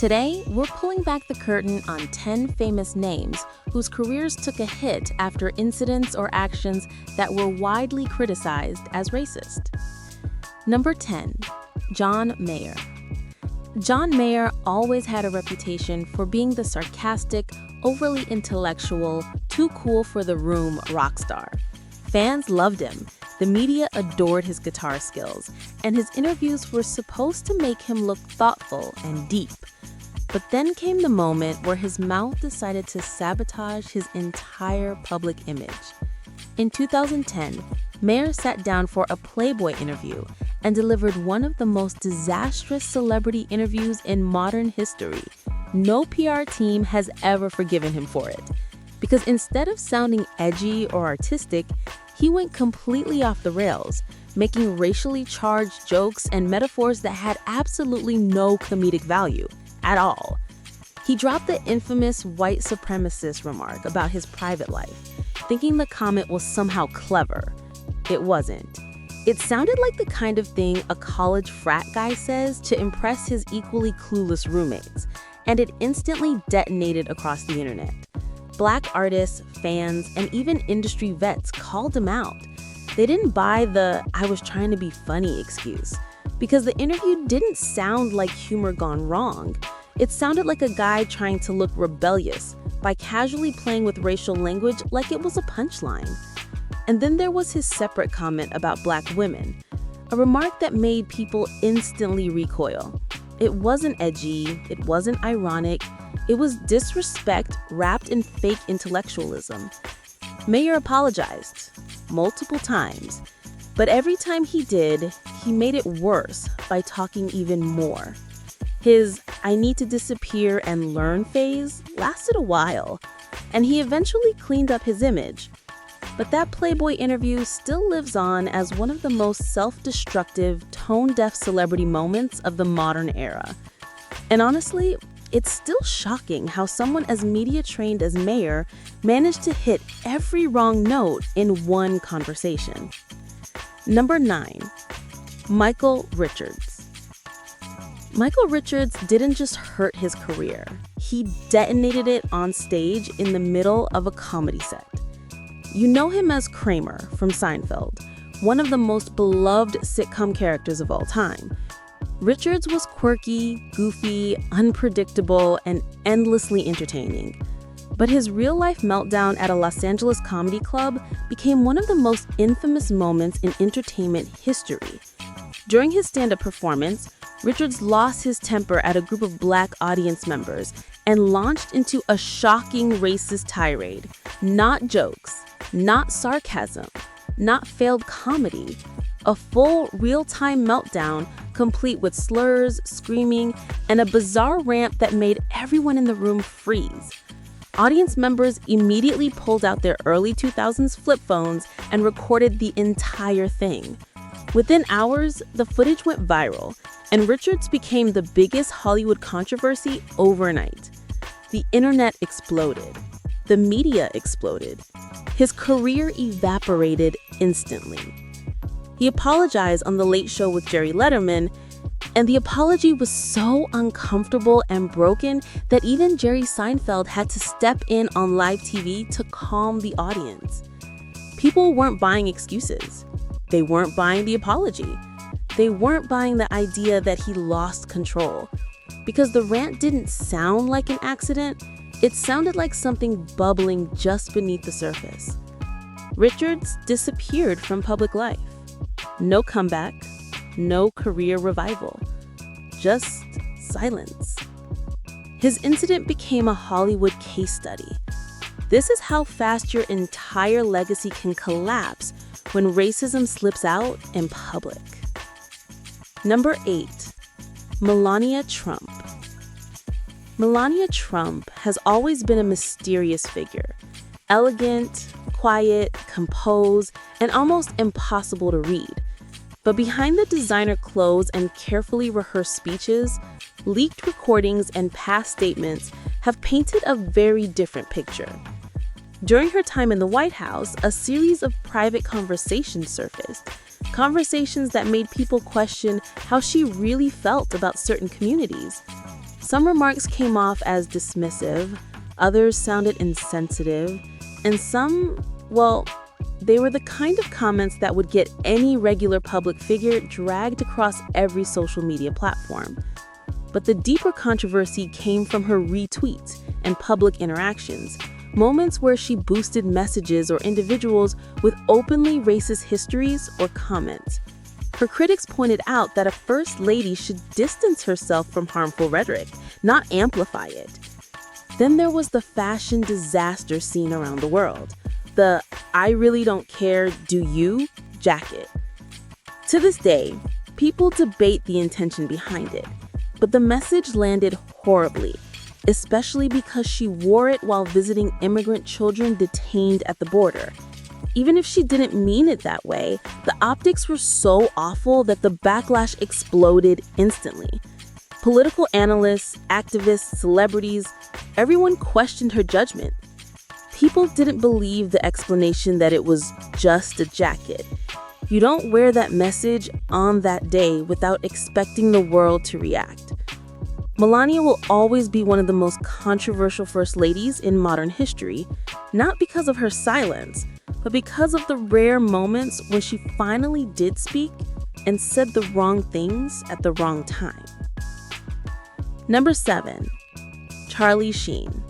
Today, we're pulling back the curtain on 10 famous names whose careers took a hit after incidents or actions that were widely criticized as racist. Number 10. John Mayer. John Mayer always had a reputation for being the sarcastic, overly intellectual, too cool for the room rock star. Fans loved him, the media adored his guitar skills, and his interviews were supposed to make him look thoughtful and deep. But then came the moment where his mouth decided to sabotage his entire public image. In 2010, Mayer sat down for a Playboy interview and delivered one of the most disastrous celebrity interviews in modern history. No PR team has ever forgiven him for it. Because instead of sounding edgy or artistic, he went completely off the rails, making racially charged jokes and metaphors that had absolutely no comedic value at all. He dropped the infamous white supremacist remark about his private life, thinking the comment was somehow clever. It wasn't. It sounded like the kind of thing a college frat guy says to impress his equally clueless roommates, and it instantly detonated across the internet. Black artists, fans, and even industry vets called him out. They didn't buy the "I was trying to be funny" excuse, because the interview didn't sound like humor gone wrong. It sounded like a guy trying to look rebellious by casually playing with racial language like it was a punchline. And then there was his separate comment about Black women, a remark that made people instantly recoil. It wasn't edgy, it wasn't ironic, it was disrespect wrapped in fake intellectualism. Mayer apologized multiple times, but every time he did, he made it worse by talking even more. His "I need to disappear and learn" phase lasted a while, and he eventually cleaned up his image. But that Playboy interview still lives on as one of the most self-destructive, tone-deaf celebrity moments of the modern era. And honestly, it's still shocking how someone as media-trained as Mayer managed to hit every wrong note in one conversation. Number 9. Michael Richards. Michael Richards didn't just hurt his career. He detonated it on stage in the middle of a comedy set. You know him as Kramer from Seinfeld, one of the most beloved sitcom characters of all time. Richards was quirky, goofy, unpredictable, and endlessly entertaining. But his real-life meltdown at a Los Angeles comedy club became one of the most infamous moments in entertainment history. During his stand-up performance, Richards lost his temper at a group of Black audience members and launched into a shocking racist tirade. Not jokes, not sarcasm, not failed comedy. A full real-time meltdown complete with slurs, screaming, and a bizarre rant that made everyone in the room freeze. Audience members immediately pulled out their early 2000s flip phones and recorded the entire thing. Within hours, the footage went viral, and Richards became the biggest Hollywood controversy overnight. The internet exploded. The media exploded. His career evaporated instantly. He apologized on The Late Show with Jerry Letterman, and the apology was so uncomfortable and broken that even Jerry Seinfeld had to step in on live TV to calm the audience. People weren't buying excuses. They weren't buying the apology. They weren't buying the idea that he lost control. Because the rant didn't sound like an accident, it sounded like something bubbling just beneath the surface. Richards disappeared from public life. No comeback, no career revival, just silence. His incident became a Hollywood case study. This is how fast your entire legacy can collapse when racism slips out in public. Number 8. Melania Trump. Melania Trump has always been a mysterious figure. Elegant, quiet, composed, and almost impossible to read. But behind the designer clothes and carefully rehearsed speeches, leaked recordings and past statements have painted a very different picture. During her time in the White House, a series of private conversations surfaced, conversations that made people question how she really felt about certain communities. Some remarks came off as dismissive, others sounded insensitive, and some, well, they were the kind of comments that would get any regular public figure dragged across every social media platform. But the deeper controversy came from her retweets and public interactions, moments where she boosted messages or individuals with openly racist histories or comments. Her critics pointed out that a first lady should distance herself from harmful rhetoric, not amplify it. Then there was the fashion disaster seen around the world. The "I really don't care, do you?" jacket. To this day, people debate the intention behind it, but the message landed horribly, especially because she wore it while visiting immigrant children detained at the border. Even if she didn't mean it that way, the optics were so awful that the backlash exploded instantly. Political analysts, activists, celebrities, everyone questioned her judgment. People didn't believe the explanation that it was just a jacket. You don't wear that message on that day without expecting the world to react. Melania will always be one of the most controversial first ladies in modern history, not because of her silence, but because of the rare moments when she finally did speak and said the wrong things at the wrong time. Number 7, Charlie Sheen.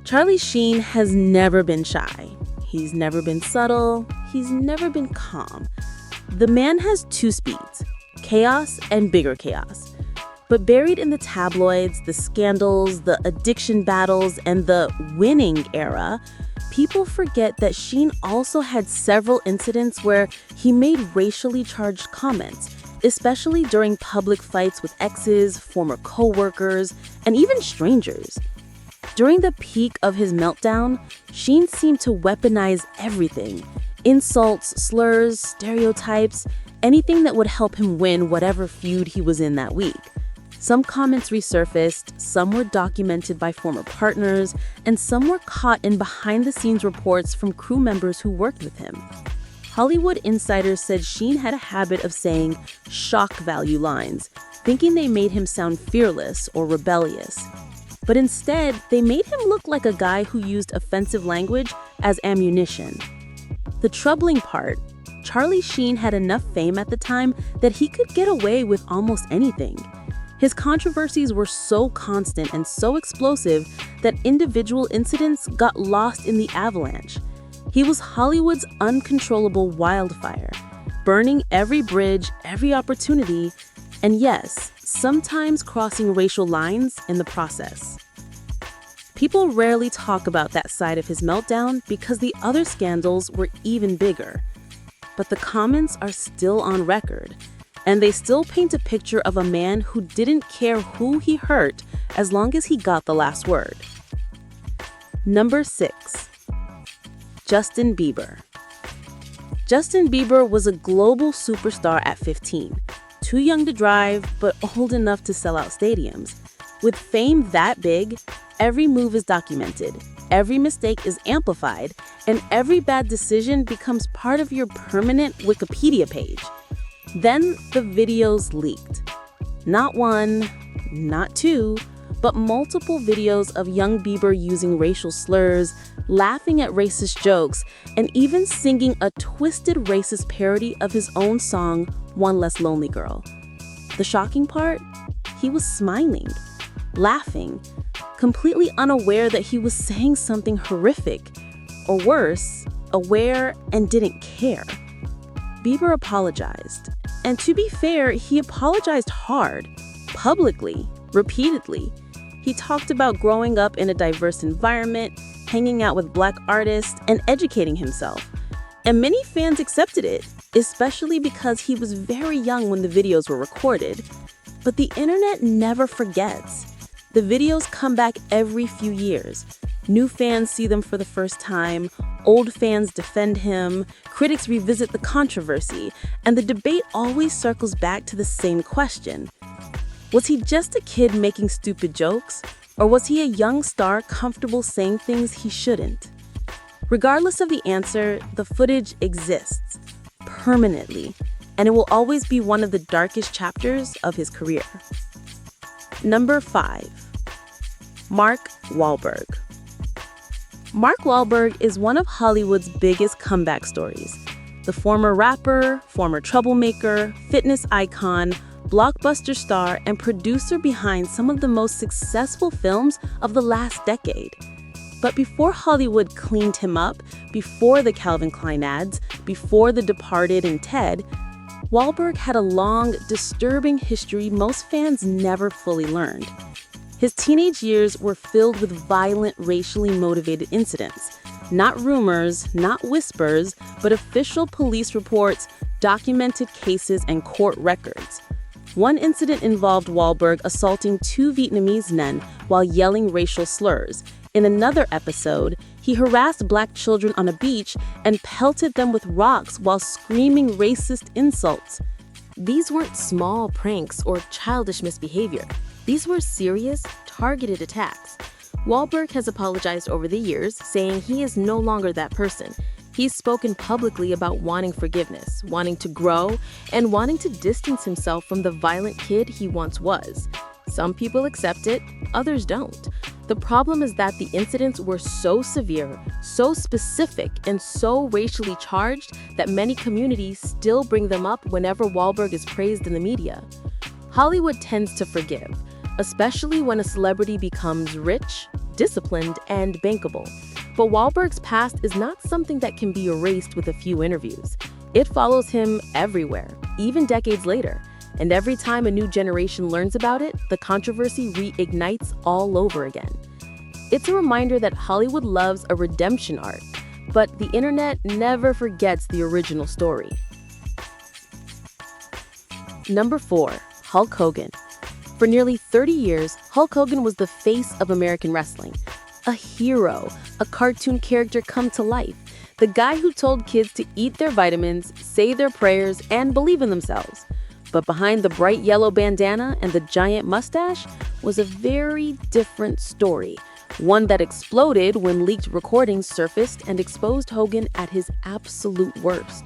Charlie Sheen has never been shy. He's never been subtle. He's never been calm. The man has two speeds, chaos and bigger chaos. But buried in the tabloids, the scandals, the addiction battles, and the winning era, people forget that Sheen also had several incidents where he made racially charged comments, especially during public fights with exes, former co-workers, and even strangers. During the peak of his meltdown, Sheen seemed to weaponize everything: insults, slurs, stereotypes, anything that would help him win whatever feud he was in that week. Some comments resurfaced, some were documented by former partners, and some were caught in behind-the-scenes reports from crew members who worked with him. Hollywood insiders said Sheen had a habit of saying shock value lines, thinking they made him sound fearless or rebellious. But instead, they made him look like a guy who used offensive language as ammunition. The troubling part, Charlie Sheen had enough fame at the time that he could get away with almost anything. His controversies were so constant and so explosive that individual incidents got lost in the avalanche. He was Hollywood's uncontrollable wildfire, burning every bridge, every opportunity, and yes, sometimes crossing racial lines in the process. People rarely talk about that side of his meltdown because the other scandals were even bigger. But the comments are still on record, and they still paint a picture of a man who didn't care who he hurt as long as he got the last word. Number 6, Justin Bieber. Justin Bieber was a global superstar at 15, too young to drive, but old enough to sell out stadiums. With fame that big, every move is documented, every mistake is amplified, and every bad decision becomes part of your permanent Wikipedia page. Then the videos leaked. Not one, not two, but multiple videos of young Bieber using racial slurs, laughing at racist jokes, and even singing a twisted racist parody of his own song, One Less Lonely Girl. The shocking part? He was smiling, laughing, completely unaware that he was saying something horrific, or worse, aware and didn't care. Bieber apologized. And to be fair, he apologized hard, publicly, repeatedly. He talked about growing up in a diverse environment, hanging out with Black artists, and educating himself. And many fans accepted it, especially because he was very young when the videos were recorded. But the internet never forgets. The videos come back every few years. New fans see them for the first time, old fans defend him, critics revisit the controversy, and the debate always circles back to the same question. Was he just a kid making stupid jokes, or was he a young star comfortable saying things he shouldn't? Regardless of the answer, the footage exists, permanently, and it will always be one of the darkest chapters of his career. Number 5. Mark Wahlberg. Mark Wahlberg is one of Hollywood's biggest comeback stories. The former rapper, former troublemaker, fitness icon, blockbuster star, and producer behind some of the most successful films of the last decade. But before Hollywood cleaned him up, before the Calvin Klein ads, before The Departed and Ted, Wahlberg had a long, disturbing history most fans never fully learned. His teenage years were filled with violent, racially motivated incidents. Not rumors, not whispers, but official police reports, documented cases, and court records. One incident involved Wahlberg assaulting 2 Vietnamese men while yelling racial slurs. In another episode, he harassed Black children on a beach and pelted them with rocks while screaming racist insults. These weren't small pranks or childish misbehavior. These were serious, targeted attacks. Wahlberg has apologized over the years, saying he is no longer that person. He's spoken publicly about wanting forgiveness, wanting to grow, and wanting to distance himself from the violent kid he once was. Some people accept it, others don't. The problem is that the incidents were so severe, so specific, and so racially charged that many communities still bring them up whenever Wahlberg is praised in the media. Hollywood tends to forgive, especially when a celebrity becomes rich, disciplined, and bankable. But Wahlberg's past is not something that can be erased with a few interviews. It follows him everywhere, even decades later. And every time a new generation learns about it, the controversy reignites all over again. It's a reminder that Hollywood loves a redemption arc, but the internet never forgets the original story. Number 4. Hulk Hogan. For nearly 30 years, Hulk Hogan was the face of American wrestling. A hero, a cartoon character come to life. The guy who told kids to eat their vitamins, say their prayers, and believe in themselves. But behind the bright yellow bandana and the giant mustache was a very different story. One that exploded when leaked recordings surfaced and exposed Hogan at his absolute worst.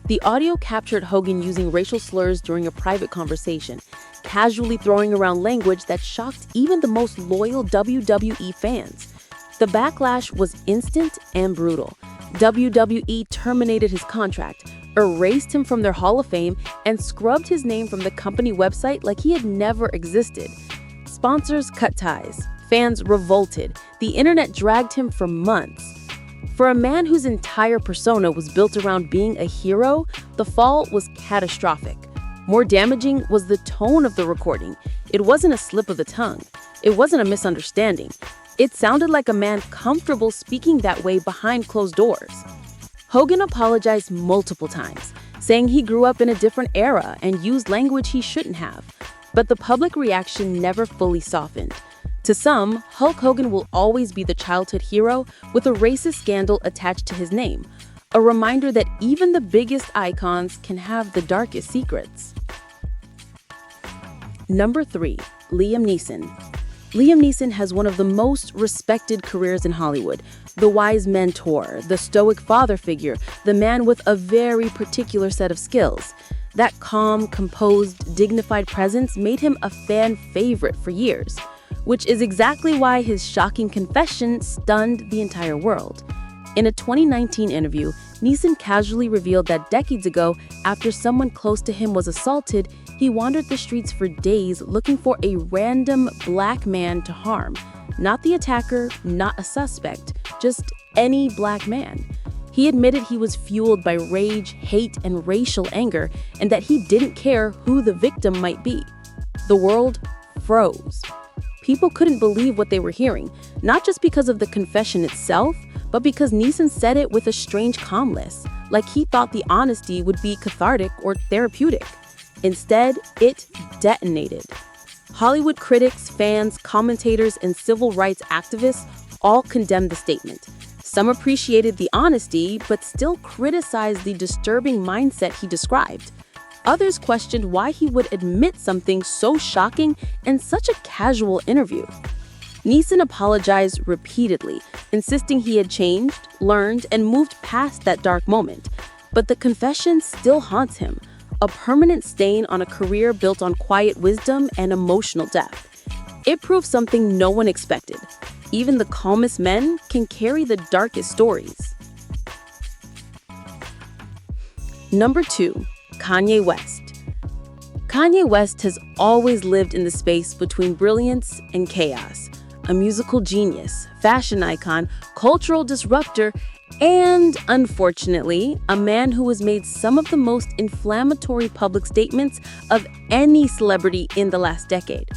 The audio captured Hogan using racial slurs during a private conversation, casually throwing around language that shocked even the most loyal WWE fans. The backlash was instant and brutal. WWE terminated his contract, erased him from their Hall of Fame, and scrubbed his name from the company website like he had never existed. Sponsors cut ties. Fans revolted. The internet dragged him for months. For a man whose entire persona was built around being a hero, the fall was catastrophic. More damaging was the tone of the recording. It wasn't a slip of the tongue. It wasn't a misunderstanding. It sounded like a man comfortable speaking that way behind closed doors. Hogan apologized multiple times, saying he grew up in a different era and used language he shouldn't have. But the public reaction never fully softened. To some, Hulk Hogan will always be the childhood hero with a racist scandal attached to his name, a reminder that even the biggest icons can have the darkest secrets. Number 3. Liam Neeson. Liam Neeson has one of the most respected careers in Hollywood. The wise mentor, the stoic father figure, the man with a very particular set of skills. That calm, composed, dignified presence made him a fan favorite for years, which is exactly why his shocking confession stunned the entire world. In a 2019 interview, Neeson casually revealed that decades ago, after someone close to him was assaulted, he wandered the streets for days looking for a random black man to harm. Not the attacker, not a suspect, just any black man. He admitted he was fueled by rage, hate, and racial anger, and that he didn't care who the victim might be. The world froze. People couldn't believe what they were hearing, not just because of the confession itself, but because Neeson said it with a strange calmness, like he thought the honesty would be cathartic or therapeutic. Instead, it detonated. Hollywood critics, fans, commentators, and civil rights activists all condemned the statement. Some appreciated the honesty, but still criticized the disturbing mindset he described. Others questioned why he would admit something so shocking in such a casual interview. Neeson apologized repeatedly, insisting he had changed, learned, and moved past that dark moment. But the confession still haunts him, a permanent stain on a career built on quiet wisdom and emotional depth. It proves something no one expected. Even the calmest men can carry the darkest stories. Number 2, Kanye West. Kanye West has always lived in the space between brilliance and chaos. A musical genius, fashion icon, cultural disruptor, and, unfortunately, a man who has made some of the most inflammatory public statements of any celebrity in the last decade.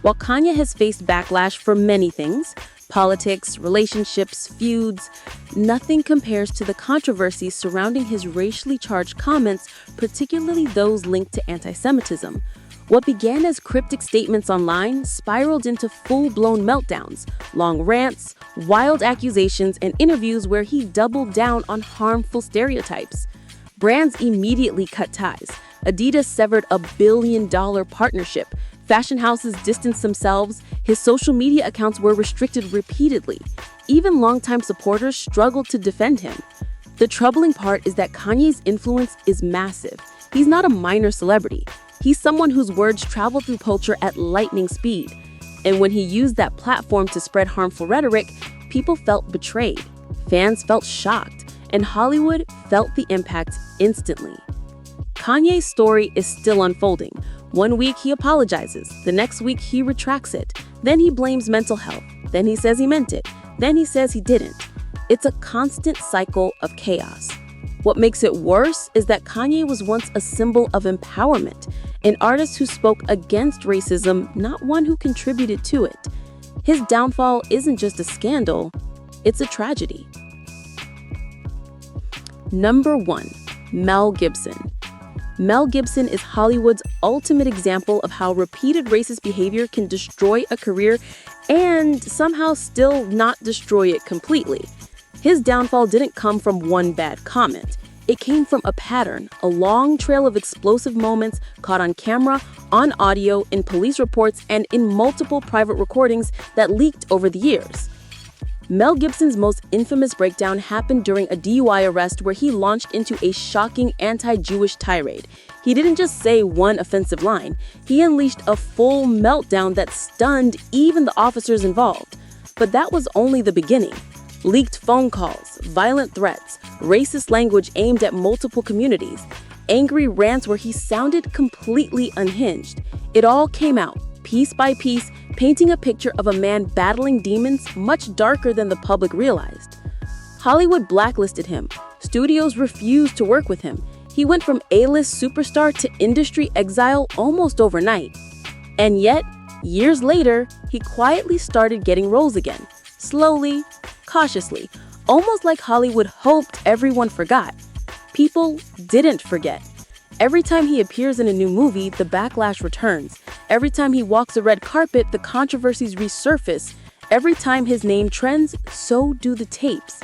While Kanye has faced backlash for many things, politics, relationships, feuds, nothing compares to the controversy surrounding his racially charged comments, particularly those linked to anti-Semitism. What began as cryptic statements online spiraled into full-blown meltdowns, long rants, wild accusations, and interviews where he doubled down on harmful stereotypes. Brands immediately cut ties. Adidas severed a billion-dollar partnership. Fashion houses distanced themselves. His social media accounts were restricted repeatedly. Even longtime supporters struggled to defend him. The troubling part is that Kanye's influence is massive. He's not a minor celebrity. He's someone whose words travel through culture at lightning speed. And when he used that platform to spread harmful rhetoric, people felt betrayed. Fans felt shocked, and Hollywood felt the impact instantly. Kanye's story is still unfolding. One week he apologizes, the next week he retracts it, then he blames mental health, then he says he meant it, then he says he didn't. It's a constant cycle of chaos. What makes it worse is that Kanye was once a symbol of empowerment, an artist who spoke against racism, not one who contributed to it. His downfall isn't just a scandal, it's a tragedy. Number 1, Mel Gibson. Mel Gibson is Hollywood's ultimate example of how repeated racist behavior can destroy a career and somehow still not destroy it completely. His downfall didn't come from one bad comment. It came from a pattern, a long trail of explosive moments caught on camera, on audio, in police reports, and in multiple private recordings that leaked over the years. Mel Gibson's most infamous breakdown happened during a DUI arrest where he launched into a shocking anti-Jewish tirade. He didn't just say one offensive line, he unleashed a full meltdown that stunned even the officers involved. But that was only the beginning. Leaked phone calls, violent threats, racist language aimed at multiple communities, angry rants where he sounded completely unhinged. It all came out, piece by piece, painting a picture of a man battling demons much darker than the public realized. Hollywood blacklisted him. Studios refused to work with him. He went from A-list superstar to industry exile almost overnight. And yet, years later, he quietly started getting roles again. Slowly, cautiously, almost like Hollywood hoped everyone forgot. People didn't forget. Every time he appears in a new movie, the backlash returns. Every time he walks a red carpet, the controversies resurface. Every time his name trends, so do the tapes.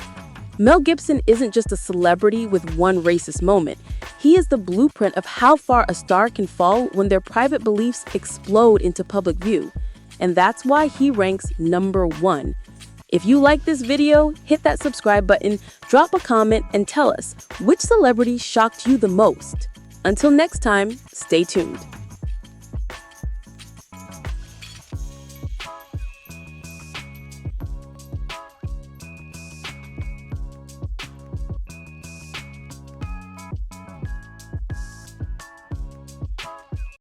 Mel Gibson isn't just a celebrity with one racist moment. He is the blueprint of how far a star can fall when their private beliefs explode into public view. And that's why he ranks number 1. If you like this video, hit that subscribe button, drop a comment, and tell us which celebrity shocked you the most. Until next time, stay tuned.